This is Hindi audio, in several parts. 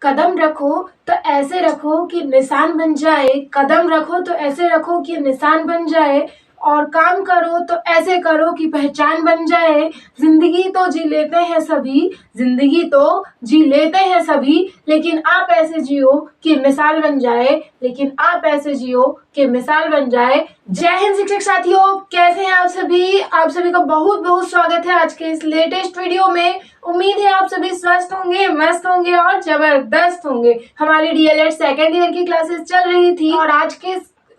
कदम रखो तो ऐसे रखो कि निशान बन जाए, कदम रखो तो ऐसे रखो कि निशान बन जाए, और काम करो तो ऐसे करो कि पहचान बन जाए। जिंदगी तो जी लेते हैं सभी, जिंदगी तो जी लेते हैं सभी, लेकिन आप ऐसे जियो कि मिसाल बन जाए, लेकिन आप ऐसे जियो कि मिसाल बन जाए। जय हिंद शिक्षक साथियों, कैसे हैं आप सभी? आप सभी का बहुत बहुत स्वागत है आज के इस लेटेस्ट वीडियो में। उम्मीद है आप सभी स्वस्थ होंगे, मस्त होंगे और जबरदस्त होंगे। हमारी डीएलएड सेकेंड ईयर की क्लासेस चल रही थी और आज के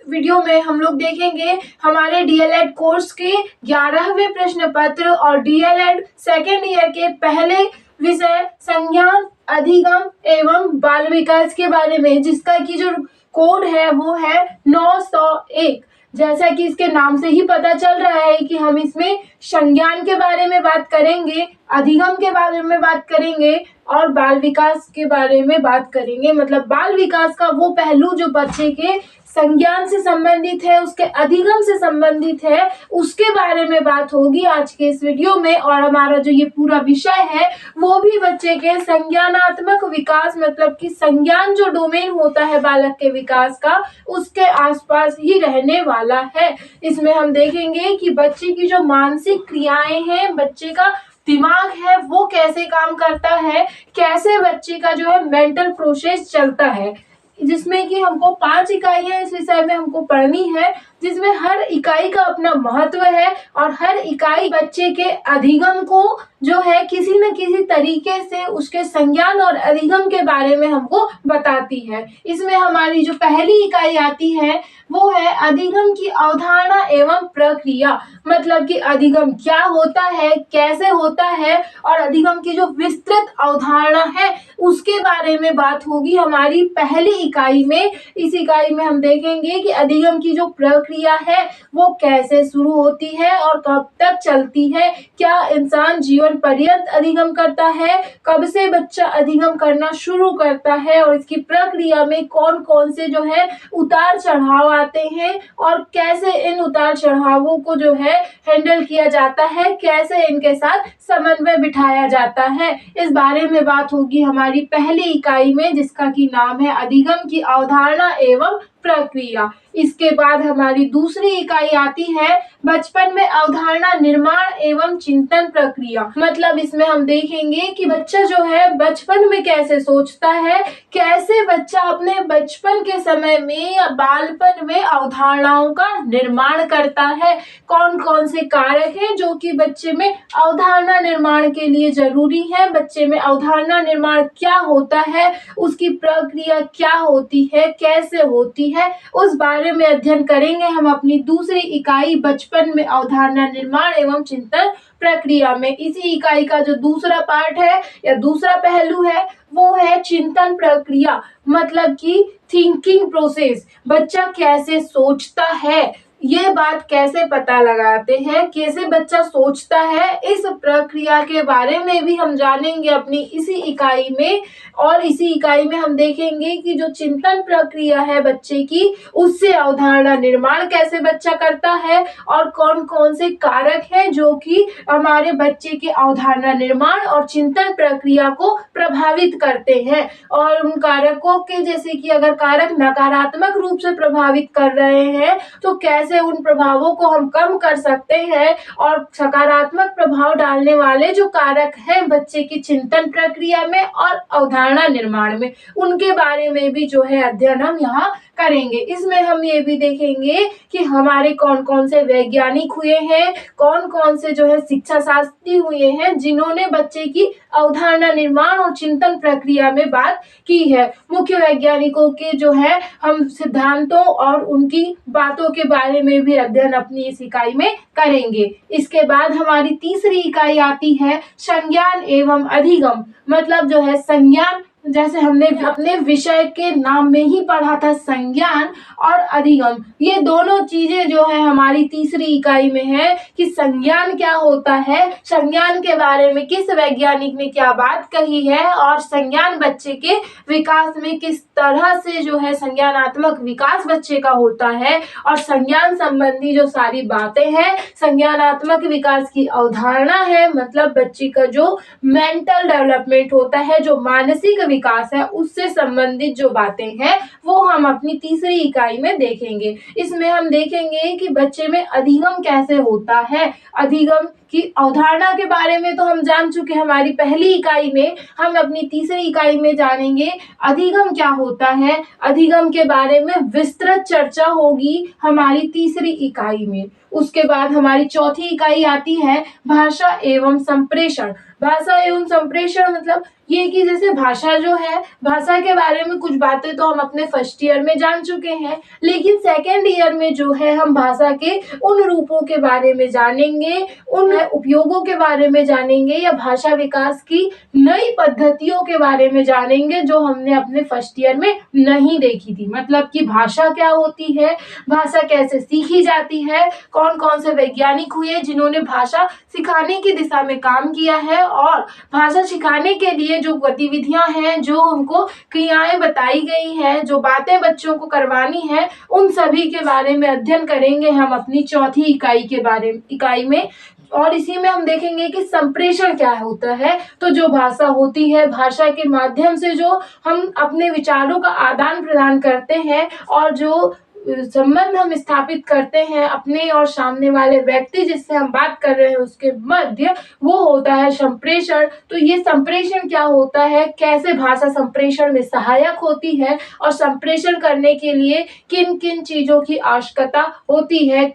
वीडियो में हम लोग देखेंगे हमारे डीएलएड कोर्स के 11वें प्रश्न पत्र और डीएलएड सेकेंड ईयर के पहले विषय संज्ञान, अधिगम एवं बाल विकास के बारे में, जिसका की जो कोड है वो है 901। जैसा कि इसके नाम से ही पता चल रहा है कि हम इसमें संज्ञान के बारे में बात करेंगे, अधिगम के बारे में बात करेंगे और बाल विकास के बारे में बात करेंगे। मतलब बाल विकास का वो पहलू जो बच्चे के संज्ञान से संबंधित है, उसके अधिगम से संबंधित है, उसके बारे में बात होगी आज के इस वीडियो में। और हमारा जो ये पूरा विषय है वो भी बच्चे के संज्ञानात्मक विकास, मतलब कि संज्ञान जो डोमेन होता है बालक के विकास का, उसके आसपास ही रहने वाला है। इसमें हम देखेंगे कि बच्चे की जो मानसिक क्रियाएं हैं, बच्चे का दिमाग है वो कैसे काम करता है, कैसे बच्चे का जो है मेंटल प्रोसेस चलता है, जिसमें कि हमको 5 इकाइयां इस विषय में हमको पढ़नी है, जिसमें हर इकाई का अपना महत्व है और हर इकाई बच्चे के अधिगम को जो है किसी न किसी तरीके से उसके संज्ञान और अधिगम के बारे में हमको बताती है। इसमें हमारी जो पहली इकाई आती है वो है अधिगम की अवधारणा एवं प्रक्रिया। मतलब कि अधिगम क्या होता है, कैसे होता है, और अधिगम की जो विस्तृत अवधारणा है उसके बारे में बात होगी हमारी पहली इकाई में। इस इकाई में हम देखेंगे कि अधिगम की जो प्रक्रिया है वो कैसे शुरू होती है और कब तक चलती है, क्या इंसान जीवन पर्यंत अधिगम करता है, कब से बच्चा अधिगम करना शुरू करता है, और इसकी प्रक्रिया में कौन कौन से जो है उतार चढ़ाव आते हैं और कैसे इन उतार चढ़ावों को जो है हैंडल किया जाता है, कैसे इनके साथ समन्वय बिठाया जाता है। इस बारे में बात होगी हमारी पहली इकाई में, जिसका की नाम है अधिगम की अवधारणा एवं प्रक्रिया। इसके बाद हमारी दूसरी इकाई आती है बचपन में अवधारणा निर्माण एवं चिंतन प्रक्रिया। मतलब इसमें हम देखेंगे कि बच्चा जो है बचपन में कैसे सोचता है, कैसे बच्चा अपने बचपन के समय में या बालपन में अवधारणाओं का निर्माण करता है, कौन कौन से कारक हैं जो कि बच्चे में अवधारणा निर्माण के लिए जरूरी है, बच्चे में अवधारणा निर्माण क्या होता है, उसकी प्रक्रिया क्या होती है, कैसे होती है, उस बारे में अध्ययन करेंगे हम अपनी दूसरी इकाई बचपन में अवधारणा निर्माण एवं चिंतन प्रक्रिया में। इसी इकाई का जो दूसरा पार्ट है या दूसरा पहलू है वो है चिंतन प्रक्रिया। मतलब कि थिंकिंग प्रोसेस, बच्चा कैसे सोचता है, ये बात कैसे पता लगाते हैं, कैसे बच्चा सोचता है, इस प्रक्रिया के बारे में भी हम जानेंगे अपनी इसी इकाई में। और इसी इकाई में हम देखेंगे कि जो चिंतन प्रक्रिया है बच्चे की, उससे अवधारणा निर्माण कैसे बच्चा करता है और कौन कौन से कारक हैं जो कि हमारे बच्चे के अवधारणा निर्माण और चिंतन प्रक्रिया को प्रभावित करते हैं। और उन कारकों के, जैसे कि अगर कारक नकारात्मक रूप से प्रभावित कर रहे हैं तो कैसे उन प्रभावों को हम कम कर सकते हैं, और सकारात्मक प्रभाव डालने वाले जो कारक हैं बच्चे की चिंतन प्रक्रिया में और अवधारणा निर्माण में, उनके बारे में भी जो है अध्ययन हम यहाँ करेंगे। इसमें हम ये भी देखेंगे कि हमारे कौन कौन से वैज्ञानिक हुए हैं, कौन कौन से जो है शिक्षा शास्त्री हुए हैं जिन्होंने बच्चे की अवधारणा निर्माण और चिंतन प्रक्रिया में बात की है। मुख्य वैज्ञानिकों के जो है हम सिद्धांतों और उनकी बातों के बारे में भी अध्ययन अपनी इस इकाई में करेंगे। इसके बाद हमारी तीसरी इकाई आती है संज्ञान एवं अधिगम। मतलब जो है संज्ञान, जैसे हमने अपने विषय के नाम में ही पढ़ा था, संज्ञान और अधिगम, ये दोनों चीजें जो है हमारी तीसरी इकाई में है कि संज्ञान क्या होता है, संज्ञान के बारे में किस वैज्ञानिक ने क्या बात कही है, और संज्ञान बच्चे के विकास में किस तरह से जो है संज्ञानात्मक विकास बच्चे का होता है, और संज्ञान संबंधी जो सारी बातें हैं, संज्ञानात्मक विकास की अवधारणा है, मतलब बच्चे का जो मेंटल डेवलपमेंट होता है, जो मानसिक विकास है उससे संबंधित जो बातें हैं वो हम अपनी तीसरी इकाई में देखेंगे। इसमें हम देखेंगे कि बच्चे में अधिगम कैसे होता है। अधिगम की अवधारणा के बारे में तो हम जान चुके हैं हमारी पहली इकाई में। हम अपनी तीसरी इकाई में जानेंगे अधिगम क्या होता है। अधिगम के बारे में विस्तृत चर्चा होगी हमारी तीसरी इकाई में। उसके बाद हमारी चौथी इकाई आती है भाषा एवं संप्रेषण। भाषा एवं संप्रेषण मतलब ये कि जैसे भाषा जो है, भाषा के बारे में कुछ बातें तो हम अपने फर्स्ट ईयर में जान चुके हैं, लेकिन सेकेंड ईयर में जो है हम भाषा के उन रूपों के बारे में जानेंगे, उन उपयोगों के बारे में जानेंगे या भाषा विकास की नई पद्धतियों के बारे में जानेंगे जो हमने अपने फर्स्ट ईयर में नहीं देखी थी। मतलब कि भाषा क्या होती है, भाषा कैसे सीखी जाती है, कौन कौन से वैज्ञानिक हुए जिन्होंने भाषा सिखाने की दिशा में काम किया है, और भाषा सिखाने के लिए जो गतिविधियां हैं, जो उनको क्रियाएं बताई गई हैं, जो बातें बच्चों को करवानी है, उन सभी के बारे में अध्ययन करेंगे हम अपनी चौथी इकाई में। और इसी में हम देखेंगे कि संप्रेषण क्या होता है। तो जो भाषा होती है, भाषा के माध्यम से जो हम अपने विचारों का आदान प्रदान करते हैं और जो संबंध हम स्थापित करते हैं अपने और सामने वाले व्यक्ति जिससे हम बात कर रहे हैं उसके मध्य, वो होता है संप्रेषण। तो ये संप्रेषण क्या होता है, कैसे भाषा संप्रेषण में सहायक होती है और संप्रेषण करने के लिए किन किन चीजों की आवश्यकता होती है,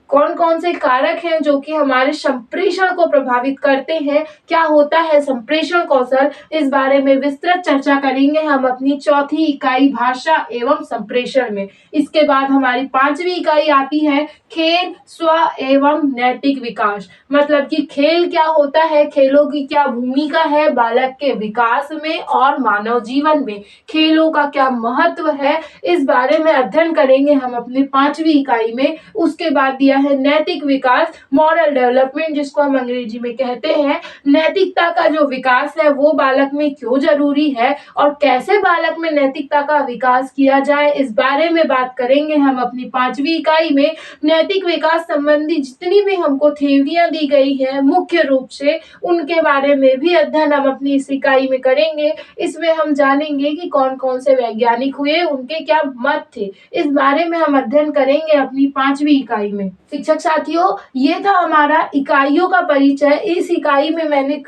कौन कौन से कारक हैं जो कि हमारे संप्रेषण को प्रभावित करते हैं, क्या होता है संप्रेषण कौशल, इस बारे में विस्तृत चर्चा करेंगे हम अपनी चौथी इकाई भाषा एवं संप्रेषण में। इसके बाद हमारी पांचवी इकाई आती है खेल, स्व एवं नैतिक विकास। मतलब कि खेल क्या होता है, खेलों की क्या भूमिका है बालक के विकास में और मानव जीवन में, खेलों का क्या महत्व है, इस बारे में अध्ययन करेंगे हम अपनी पांचवी इकाई में। उसके बाद दिया है नैतिक विकास, मॉरल डेवलपमेंट, जिसको हम अंग्रेजी में कहते हैं। नैतिकता का जो विकास है वो बालक में क्यों जरूरी है और कैसे बालक में नैतिकता का विकास किया जाए, इस बारे में बात करेंगे हम अपनी पांचवी इकाई में। नैतिक विकास संबंधी जितनी भी हमको थ्योरियां दी गई है मुख्य रूप से, उनके बारे में भी अध्ययन हम अपनी इस इकाई में करेंगे। इसमें हम जानेंगे कि कौन कौन से वैज्ञानिक हुए, उनके क्या मत थे, इस बारे में हम अध्ययन करेंगे अपनी पांचवी इकाई में। शिक्षक साथियों, ये था हमारा इकाइयों का परिचय। इस इकाई में मैंने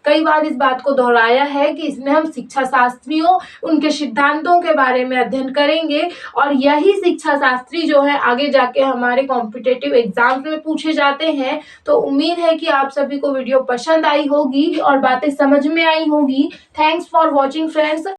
कई बार इस बात को दोहराया है कि इसमें हम शिक्षा शास्त्रियों, उनके सिद्धांतों के बारे में अध्ययन करेंगे, और यही शिक्षा शास्त्री जो है आगे जाके हमारे कॉम्पिटिटिव एग्जाम्स में पूछे जाते हैं। तो उम्मीद है कि आप सभी को वीडियो पसंद आई होगी और बातें समझ में आई होगी। Thanks for watching friends.